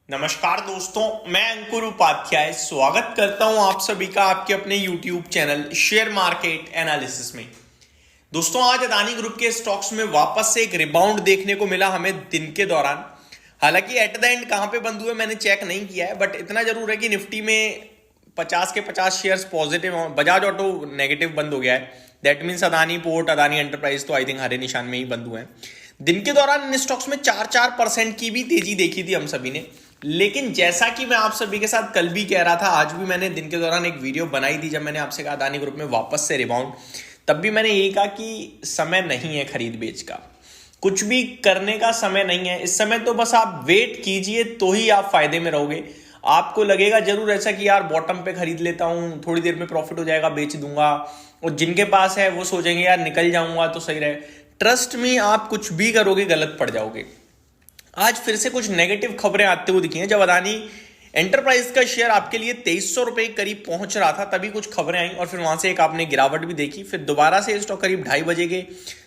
नमस्कार दोस्तों, मैं अंकुर उपाध्याय स्वागत करता हूं आप सभी का आपके अपने YouTube channel share market analysis में। दोस्तों, आज अदानी ग्रुप के स्टॉक्स में वापस से एक रिबाउंड देखने को मिला हमें दिन के दौरान। हालांकि एट द एंड कहां पे बंद हुए मैंने चेक नहीं किया है, बट इतना जरूर है कि निफ्टी में 50 के 50 shares positive, Bajaj auto negative बंद हो गया है। That means Adani port, Adani enterprise तो आई थिंक हरे निशान में ही बंद हुए हैं। दिन के दौरान इन स्टॉक्स में 4-4% की भी तेजी देखी थी हम सभी ने। लेकिन जैसा कि मैं आप सभी के साथ कल भी कह रहा था, आज भी मैंने दिन के दौरान एक वीडियो बनाई थी जब मैंने आपसे कहा अदानी ग्रुप में वापस से रिबाउंड, तब भी मैंने यही कहा कि समय नहीं है खरीद बेच का, कुछ भी करने का समय नहीं है इस समय। तो बस आप वेट कीजिए तो ही आप फायदे में रहोगे। आपको लगेगा जरूर ऐसा कि यार बॉटम पे खरीद लेता हूं, थोड़ी देर में प्रॉफिट हो जाएगा, बेच दूंगा, और जिनके पास है वो सोचेंगे यार निकल जाऊंगा तो सही रहे। ट्रस्ट में आप कुछ भी करोगे गलत पड़ जाओगे। आज फिर से कुछ नेगेटिव खबरें आते हुए दिखी हैं। जब अदानी एंटरप्राइज का शेयर आपके लिए 2300 रुपए के करीब पहुंच रहा था तभी कुछ खबरें आई और फिर वहां से एक आपने गिरावट भी देखी। फिर दोबारा से स्टॉक करीब 2:30 बजे के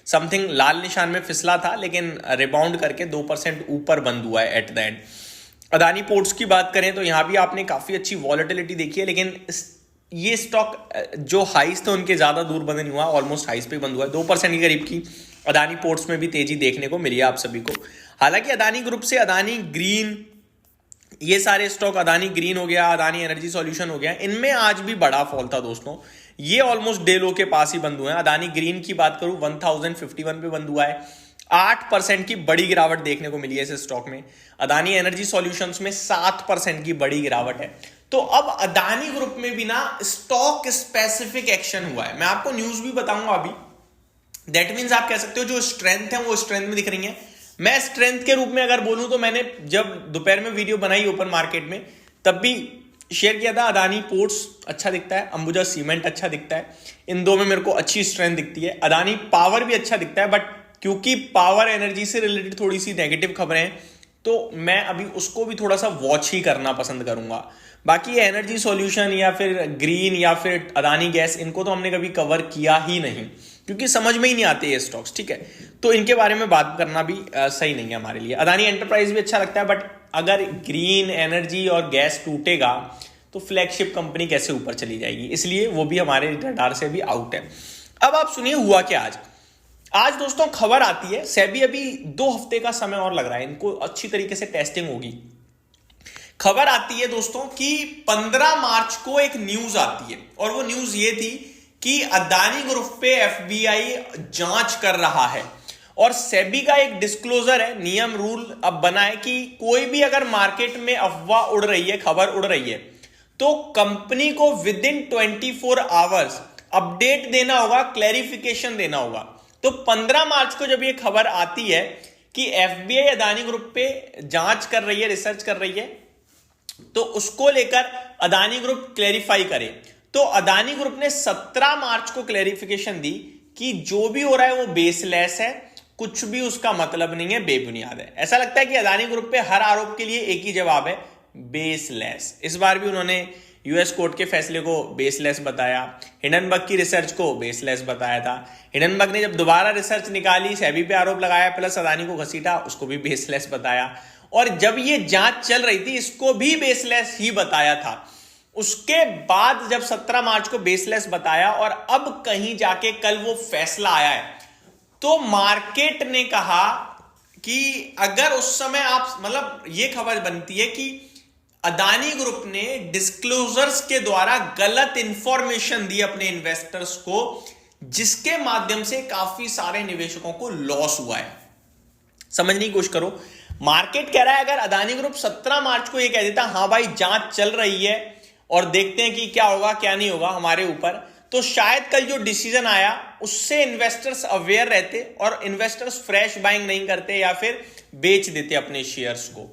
समथिंग लाल निशान में फिसला था, लेकिन रिबाउंड करके 2% ऊपर बंद हुआ है at the end. Adani ports की बात करें तो यहां भी आपने काफी अच्छी वॉलेटिलिटी देखी है, लेकिन ये स्टॉक जो हाइस थे उनके ज्यादा दूर बंद नहीं हुआ, ऑलमोस्ट हाइस पे बंद हुआ है। 2% के करीब की अदानी पोर्ट्स में भी तेजी देखने को मिली है आप सभी को। हालांकि अदानी ग्रुप से अदानी ग्रीन, ये सारे स्टॉक, अदानी ग्रीन हो गया, अदानी एनर्जी सॉल्यूशन हो गया, इनमें आज भी बड़ा फॉल था दोस्तों। ये ऑलमोस्ट डे लो के पास ही बंद हुए हैं। अदानी ग्रीन की बात करूं 1051 पे बंद हुआ है। 8% की बड़ी गिरावट देखने को मिली है इस स्टॉक में। अदानी एनर्जी सॉल्यूशंस में 7% की बड़ी गिरावट है। तो अब अदानी ग्रुप में भी ना स्टॉक स्पेसिफिक एक्शन हुआ है। मैं आपको न्यूज भी बताऊंगा अभी। दैट मीन्स आप कह सकते हो जो स्ट्रेंथ है वो स्ट्रेंथ में दिख रही है। मैं स्ट्रेंथ के रूप में अगर बोलूं तो मैंने जब दोपहर में वीडियो बनाई ओपन मार्केट में तब भी शेयर किया था अदानी पोर्ट्स अच्छा दिखता है, अंबुजा सीमेंट अच्छा दिखता है, इन दो में मेरे को अच्छी स्ट्रेंथ दिखती है। अदानी पावर भी अच्छा दिखता है, बट क्योंकि पावर एनर्जी से रिलेटेड थोड़ी सी नेगेटिव खबरें हैं तो मैं अभी उसको भी थोड़ा सा वॉच ही करना पसंद करूंगा। बाकी एनर्जी सॉल्यूशन या फिर ग्रीन या फिर अदानी गैस, इनको तो हमने कभी कवर किया ही नहीं क्योंकि समझ में ही नहीं आते ये स्टॉक्स, ठीक है। तो इनके बारे में बात करना भी सही नहीं है हमारे लिए। अदानी एंटरप्राइज भी अच्छा लगता है, बट अगर ग्रीन एनर्जी और गैस टूटेगा तो फ्लैगशिप कंपनी कैसे ऊपर चली जाएगी, इसलिए वो भी हमारे रडार से भी आउट है। अब आप सुनिए हुआ क्या आज। आज दोस्तों खबर आती है, सेबी अभी 2 हफ्ते का समय और लग रहा है, इनको अच्छी तरीके से टेस्टिंग होगी। खबर आती है दोस्तों कि 15 मार्च को एक न्यूज आती है और वो न्यूज ये थी कि अदानी ग्रुप पे एफबीआई जांच कर रहा है और सेबी का एक डिस्क्लोजर है, नियम रूल अब बना है कि कोई भी अगर मार्केट में अफवाह उड़ रही है, खबर उड़ रही है, तो कंपनी को विद इन 24 आवर्स अपडेट देना होगा, क्लैरिफिकेशन देना होगा। तो 15 मार्च को जब ये खबर आती है कि एफबीआई अदानी ग्रुप पे जांच कर रही है, रिसर्च कर रही है, तो उसको लेकर अदानी ग्रुप क्लैरिफाई करे। तो अदानी ग्रुप ने 17 मार्च को क्लैरिफिकेशन दी कि जो भी हो रहा है वो बेसलेस है, कुछ भी उसका मतलब नहीं है, बेबुनियाद है। ऐसा लगता है कि अदानी ग्रुप पे हर आरोप के लिए एक ही जवाब है, बेसलेस। इस बार भी उन्होंने यूएस कोर्ट के फैसले को बेसलेस बताया, हिंडनबर्ग की रिसर्च को बेसलेस बताया था। हिंडनबर्ग ने जब दोबारा रिसर्च निकाली, सेबी पे आरोप लगाया, प्लस अदानी को घसीटा, उसको भी बेसलेस बताया। और जब ये जांच चल रही थी इसको भी बेसलेस ही बताया था। उसके बाद जब 17 मार्च को बेसलेस बताया और अब कहीं जाके कल वो फैसला आया है, तो मार्केट ने कहा कि अगर उस समय आप, मतलब ये खबर बनती है कि अदानी ग्रुप ने डिस्क्लोजर्स के द्वारा गलत इंफॉर्मेशन दी अपने इन्वेस्टर्स को, जिसके माध्यम से काफी सारे निवेशकों को लॉस हुआ है। समझने की कोशिश करो, मार्केट कह रहा है अगर अदानी ग्रुप 17 मार्च को ये कह देता हां भाई जांच चल रही है और देखते हैं कि क्या होगा क्या नहीं होगा हमारे ऊपर, तो शायद कल जो डिसीजन आया उससे इन्वेस्टर्स अवेयर रहते और इन्वेस्टर्स फ्रेश बाइंग नहीं करते या फिर बेच देते अपने शेयर्स को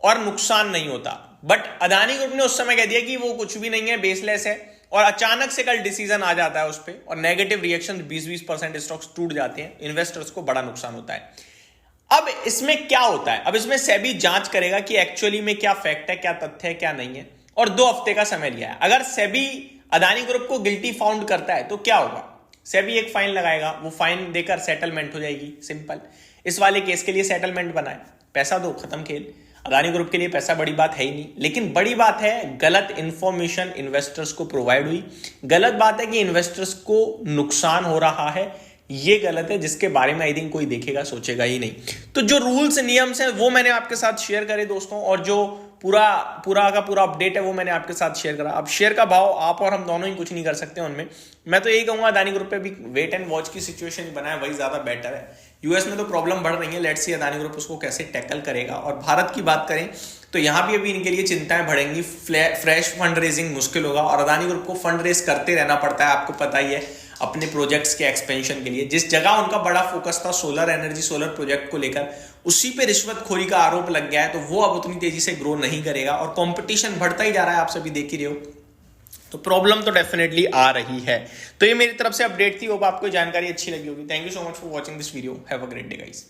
और नुकसान नहीं होता। बट अदानी ग्रुप ने उस समय कह दिया कि वो कुछ भी नहीं है, बेसलेस है, और अचानक से कल डिसीजन आ जाता है उस पर और नेगेटिव रिएक्शन 20-20% स्टॉक्स टूट जाते हैं, इन्वेस्टर्स को बड़ा नुकसान होता है। अब इसमें क्या होता है, अब इसमें सेबी जांच करेगा कि एक्चुअली में क्या फैक्ट है, क्या तथ्य है, क्या नहीं है, और 2 हफ्ते का समय लिया है। अगर सेबी अदानी ग्रुप को गिल्टी फाउंड करता है तो क्या होगा, सेबी एक फाइन लगाएगा, वो फाइन देकर सेटलमेंट हो जाएगी, सिंपल। इस वाले केस के लिए सेटलमेंट बनाए, पैसा दो, खत्म खेल। अदानी ग्रुप के लिए पैसा बड़ी बात है ही नहीं, लेकिन बड़ी बात है गलत इंफॉर्मेशन इन्वेस्टर्स को प्रोवाइड हुई। गलत बात है कि इन्वेस्टर्स को नुकसान हो रहा है, ये गलत है, जिसके बारे में आई थिंक कोई देखेगा सोचेगा ही नहीं। तो जो रूल्स नियम्स हैं वो मैंने आपके साथ शेयर करे दोस्तों, और जो पूरा का पूरा अपडेट है वो मैंने आपके साथ शेयर करा। अब शेयर का भाव आप और हम दोनों ही कुछ नहीं कर सकते उनमें। मैं तो यही कहूंगा अदानी ग्रुप पे भी वेट एंड वॉच की सिचुएशन बनाए, वही ज्यादा बेटर है। यूएस में तो प्रॉब्लम बढ़ रही है, लेट्स सी अदानी ग्रुप उसको कैसे टैकल करेगा। और भारत की बात करें तो यहाँ भी अभी इनके लिए चिंताएं बढ़ेंगी, फ्रेश फंड रेजिंग मुश्किल होगा, और अदानी ग्रुप को फंड रेज करते रहना पड़ता है, आपको पता ही है, अपने प्रोजेक्ट्स के एक्सपेंशन के लिए। जिस जगह उनका बड़ा फोकस था सोलर एनर्जी, सोलर प्रोजेक्ट को लेकर, उसी पे रिश्वतखोरी का आरोप लग गया है, तो वो अब उतनी तेजी से ग्रो नहीं करेगा, और कंपटीशन बढ़ता ही जा रहा है, आप सभी देख ही रहे हो। तो प्रॉब्लम तो डेफिनेटली आ रही है। तो ये मेरी तरफ से अपडेट थी, होप आपको जानकारी अच्छी लगी होगी। Thank you so much for watching this video. Have a great day guys.